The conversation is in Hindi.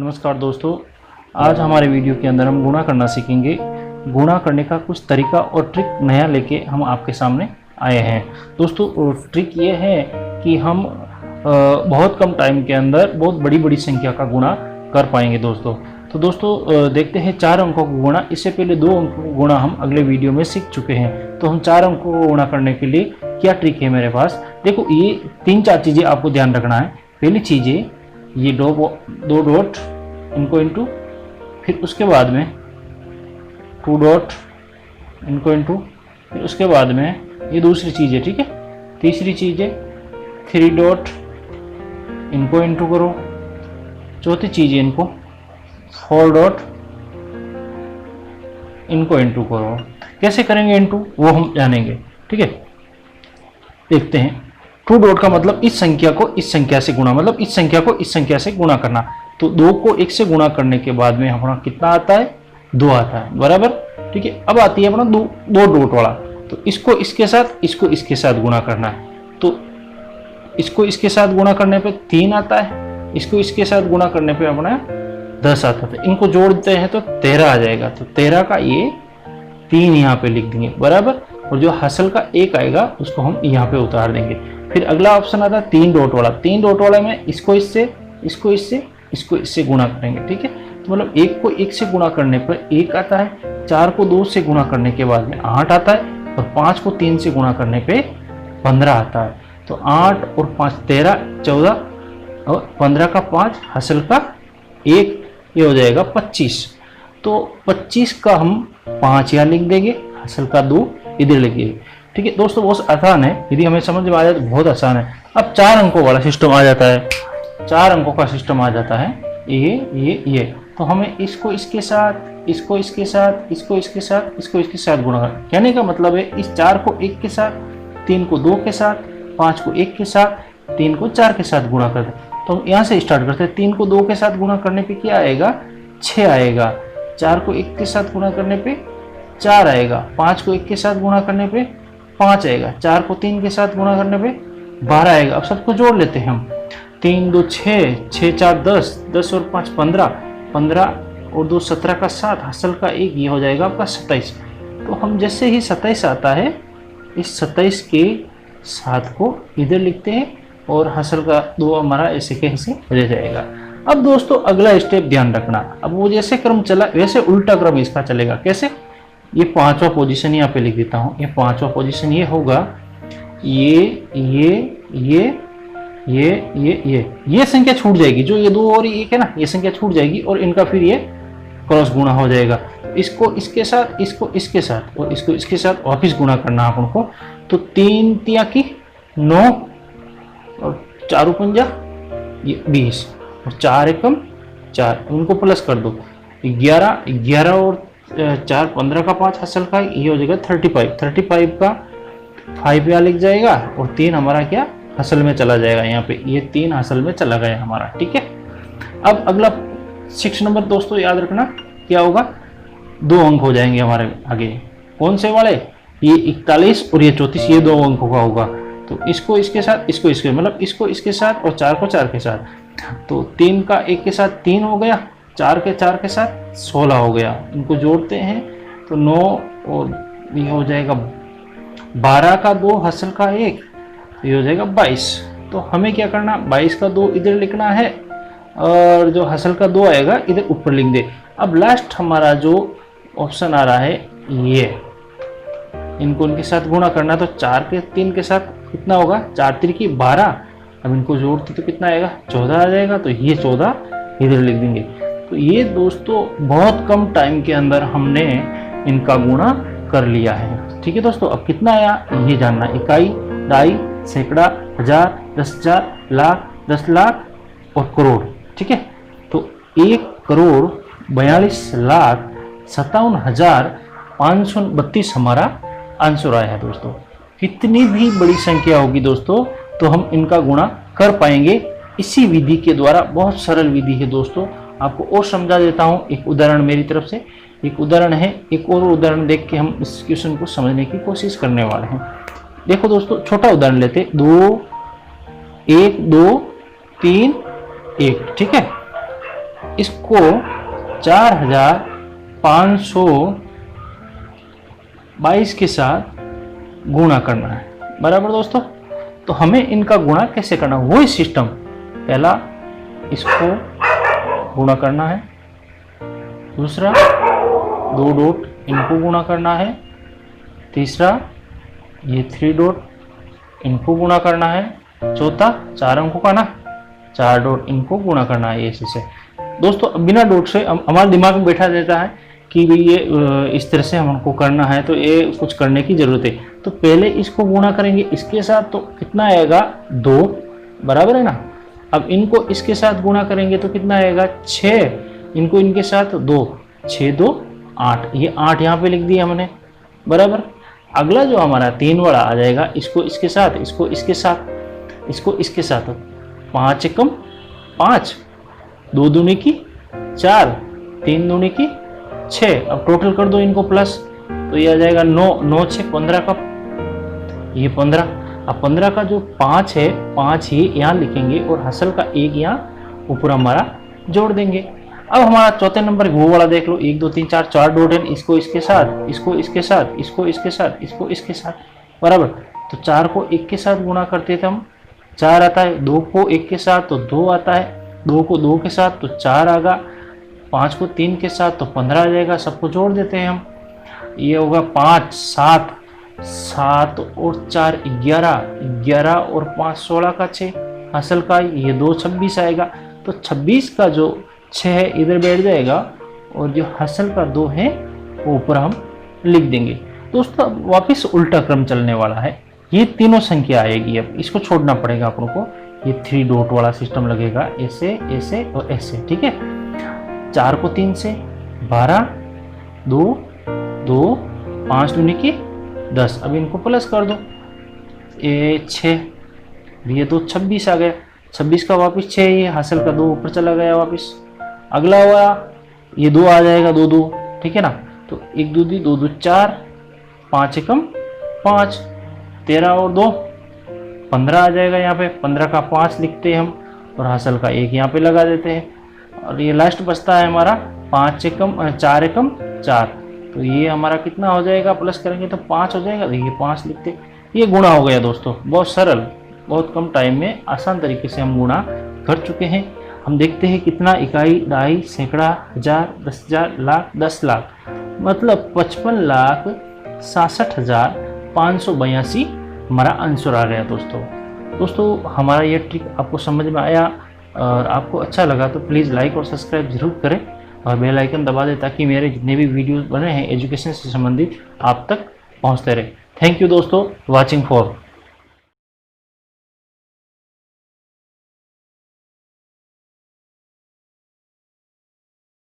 नमस्कार दोस्तों, आज हमारे वीडियो के अंदर हम गुणा करना सीखेंगे। गुणा करने का कुछ तरीका और ट्रिक नया लेके हम आपके सामने आए हैं। दोस्तों ट्रिक ये है कि हम बहुत कम टाइम के अंदर बहुत बड़ी बड़ी संख्या का गुणा कर पाएंगे दोस्तों। तो दोस्तों देखते हैं 4 अंकों को गुणा। इससे पहले 2 अंकों को गुणा हम अगले वीडियो में सीख चुके हैं। तो हम 4 अंकों को गुणा करने के लिए क्या ट्रिक है मेरे पास, देखो ये 3-4 चीज़ें आपको ध्यान रखना है। पहली चीज़ है ये दो डॉट इनको इंटू, फिर उसके बाद में 2 डॉट इनको इंटू, फिर उसके बाद में ये दूसरी चीज़ है, ठीक है। तीसरी चीज़ है 3 डॉट इनको इंटू करो। चौथी चीज़ है इनको 4 डॉट इनको इंटू करो। कैसे करेंगे इंटू वो हम जानेंगे, ठीक है। देखते हैं 2 डॉट का मतलब इस संख्या को इस संख्या से गुणा, मतलब इस संख्या को इस संख्या से गुणा करना। तो 2 को 1 से गुणा करने के बाद में हमारा कितना आता है, 2 आता है, बराबर, ठीक है। अब आती है अपना 2 डॉट वाला। तो इसको इसके साथ, इसको इसके साथ गुणा करना है। तो इसको इसके साथ गुणा करने पे 3 आता है, इसको इसके साथ गुणा करने पे अपना 10 आता है। इनको जोड़ते हैं तो 13 आ जाएगा। तो 13 का ये 3 यहाँ पे लिख देंगे, बराबर। और जो हासिल का 1 आएगा उसको हम यहाँ पे उतार देंगे। फिर अगला ऑप्शन आता है 3 डॉट वाला। 3 डॉट वाला में इसको इससे, इसको इससे, इसको इससे गुणा करेंगे, ठीक है। तो मतलब 1 को 1 से गुणा करने पर 1 आता है, 4 को 2 से गुणा करने के बाद में 8 आता है, और 5 को 3 से गुणा करने पे 15 आता है। तो 8 और 5 13, 14 और 15 का 5 हासिल का 1, ये हो जाएगा 25। तो 25 का हम 5 यहाँ लिख देंगे, हासिल का 2 इधर लिखिए, ठीक है। दोस्तों बहुत आसान है, यदि हमें समझ में आ जाए तो बहुत आसान है। अब 4 अंकों वाला सिस्टम आ जाता है, 4 अंकों का सिस्टम आ जाता है, ये। तो हमें इसको इसके साथ, इसको इसके साथ, इसको इसके साथ, इसको इसके साथ गुणा करना। कहने का मतलब है इस 4 को 1 के साथ, 3 को 2 के साथ, 5 को 1 के साथ, 3 को 4 के साथ गुणा करते हैं। तो हम यहाँ से स्टार्ट करते हैं। 3 को 2 के साथ गुणा करने पे क्या आएगा, 6 आएगा। 4 को 1 के साथ गुणा करने पे 4 आएगा। 5 को 1 के साथ गुणा करने पे 5 आएगा। 4 को 3 के साथ गुणा करने पे 12 आएगा। अब सबको जोड़ लेते हैं हम। 3 2 6, 6 4 10, 10 और 5 15, 15 और 2 17 का 7, हासिल का 1, ये हो जाएगा आपका 27। तो हम जैसे ही 27 आता है, इस 27 के 7 को इधर लिखते हैं और हासिल का 2 हमारा ऐसे के ऐसे रह जाएगा। अब दोस्तों अगला स्टेप ध्यान रखना। अब वो जैसे क्रम चला वैसे उल्टा क्रम इसका चलेगा। कैसे, ये 5वां पोजीशन यहाँ पे लिख देता हूँ। ये 5वां पोजीशन ये होगा, ये संख्या छूट जाएगी। जो ये 2 और 1 है ना, ये संख्या छूट जाएगी और इनका फिर ये क्रॉस गुणा हो जाएगा। इसको इसके साथ, इसको इसके साथ और इसको इसके साथ वापिस गुणा करना अपन को। तो 3 तिया की 9 और 4 पंजा ये 20 और 4 एकम 4, उनको प्लस कर दो। 11 और 4 15 का 5 हासिल का, ये हो जाएगा 35। 35 का 5 यहाँ लिख जाएगा और 3 हमारा क्या हासिल में चला जाएगा। यहाँ पे ये 3 हासिल में चला गया हमारा, ठीक है। अब अगला 6 नंबर दोस्तों याद रखना क्या होगा, 2 अंक हो जाएंगे हमारे आगे। कौन से वाले, ये 41 और ये 34, ये 2 अंकों का होगा। तो इसको इसके साथ, इसको इसके, मतलब इसको इसके साथ और 4 को 4 के साथ। तो 3 का 1 के साथ 3 हो गया, 4 के 4 के साथ 16 हो गया। इनको जोड़ते हैं तो 9 और ये हो जाएगा 12 का 2 हासिल का 1, ये हो जाएगा 22। तो हमें क्या करना, 22 का 2 इधर लिखना है और जो हासिल का 2 आएगा इधर ऊपर लिख दे। अब लास्ट हमारा जो ऑप्शन आ रहा है ये, इनको इनके साथ गुणा करना। तो 4 के 3 के साथ कितना होगा, 4 3 की 12। अब इनको जोड़ते तो कितना आएगा, 14 आ जाएगा। तो ये 14 इधर लिख देंगे। तो ये दोस्तों बहुत कम टाइम के अंदर हमने इनका गुणा कर लिया है, ठीक है दोस्तों। अब कितना आया ये जानना, इकाई, दाई, सैकड़ा, हजार, 10,000, लाख, 10 लाख और करोड़, ठीक है। तो 1,42,57,532 हमारा आंसर आया है दोस्तों। कितनी भी बड़ी संख्या होगी दोस्तों तो हम इनका गुणा कर पाएंगे इसी विधि के द्वारा। बहुत सरल विधि है दोस्तों। आपको और समझा देता हूँ एक उदाहरण मेरी तरफ से। एक उदाहरण है, एक और उदाहरण देख के हम इस क्वेश्चन को समझने की कोशिश करने वाले हैं। देखो दोस्तों छोटा उदाहरण लेते, 2 1 2 3 1, ठीक है। इसको 4522 के साथ गुणा करना है, बराबर दोस्तों। तो हमें इनका गुणा कैसे करना, वही सिस्टम, पहला इसको गुणा करना है, दूसरा 2 डॉट इनको गुणा करना है, तीसरा ये 3 डॉट इनको गुणा करना है, चौथा 4 अंकों का ना 4 डॉट इनको गुणा करना है ऐसे से। दोस्तों बिना डॉट से हमारे दिमाग में बैठा देता है कि भाई ये इस तरह से हमको करना है, तो ये कुछ करने की जरूरत है। तो पहले इसको गुणा करेंगे इसके साथ, तो कितना आएगा 2, बराबर है ना। अब इनको इसके साथ गुणा करेंगे तो कितना आएगा 6, इनको इनके साथ 2, 6 2 8, ये 8 यहाँ पे लिख दिया हमने, बराबर। अगला जो हमारा 3 वाला आ जाएगा, इसको इसके साथ, इसको इसके साथ, इसको इसके साथ, 5 एकम 5, 2 दूनी की 4, 3 दूनी की 6। अब टोटल कर दो इनको प्लस, तो ये आ जाएगा 9, 9 6 15 का, ये 15। अब 15 का जो 5 है, 5 ही यहाँ लिखेंगे और हसल का 1 यहाँ ऊपर हमारा जोड़ देंगे। अब हमारा चौथे नंबर वो वाला देख लो, 1 2 3 4, 4 डॉट है, इसको इसके साथ, इसको इसके साथ, इसको इसके साथ, इसको इसके साथ, बराबर। तो 4 को 1 के साथ गुणा करते थे हम, 4 आता है, 2 को 1 के साथ तो 2 आता है, 2 को 2 के साथ तो 4 आएगा, 5 को 3 के साथ तो 15 आ जाएगा। सबको जोड़ देते हैं हम, ये होगा 5 7, 7 और 4 11, 11 और 5 16 का 6, असल का ये 2 26 आएगा। तो 26 का जो 6 है इधर बैठ जाएगा और जो हसल का 2 है वो ऊपर हम लिख देंगे। दोस्तों अब वापस उल्टा क्रम चलने वाला है, ये तीनों संख्या आएगी। अब इसको छोड़ना पड़ेगा अपन को, ये 3 डॉट वाला सिस्टम लगेगा, ऐसे ऐसे और ऐसे, ठीक है। 4 को 3 से 12, 2 2 5 दूनी की 10। अब इनको प्लस कर दो, ये 6, ये तो 26 आ गया, 26 का वापस 6, ये हासिल का 2 ऊपर चला गया वापस। अगला हुआ ये 2 आ जाएगा, 2 2, ठीक है ना। तो 1 2 2 2 4, 5 एकम 5, 13 और 2 15 आ जाएगा। यहाँ पे 15 का 5 लिखते हैं हम और हासिल का 1 यहाँ पे लगा देते हैं। और ये लास्ट बचता है हमारा 4 एकम 4, तो ये हमारा कितना हो जाएगा, प्लस करेंगे तो 5 हो जाएगा, तो ये 5 लिखते। ये गुणा हो गया दोस्तों, बहुत सरल, बहुत कम टाइम में आसान तरीके से हम गुणा कर चुके हैं। हम देखते हैं कितना, इकाई, दहाई, सैकड़ा, हजार, 10,000, लाख, 10 लाख, मतलब 55,67,582 हमारा आंसर आ गया दोस्तों। हमारा ये ट्रिक आपको समझ में आया और आपको अच्छा लगा तो प्लीज़ लाइक और सब्सक्राइब जरूर करें और बेल आइकन दबा दें, ताकि मेरे जितने भी वीडियोस बने हैं एजुकेशन से संबंधित आप तक पहुंचते रहे। थैंक यू दोस्तों, वॉचिंग फॉर।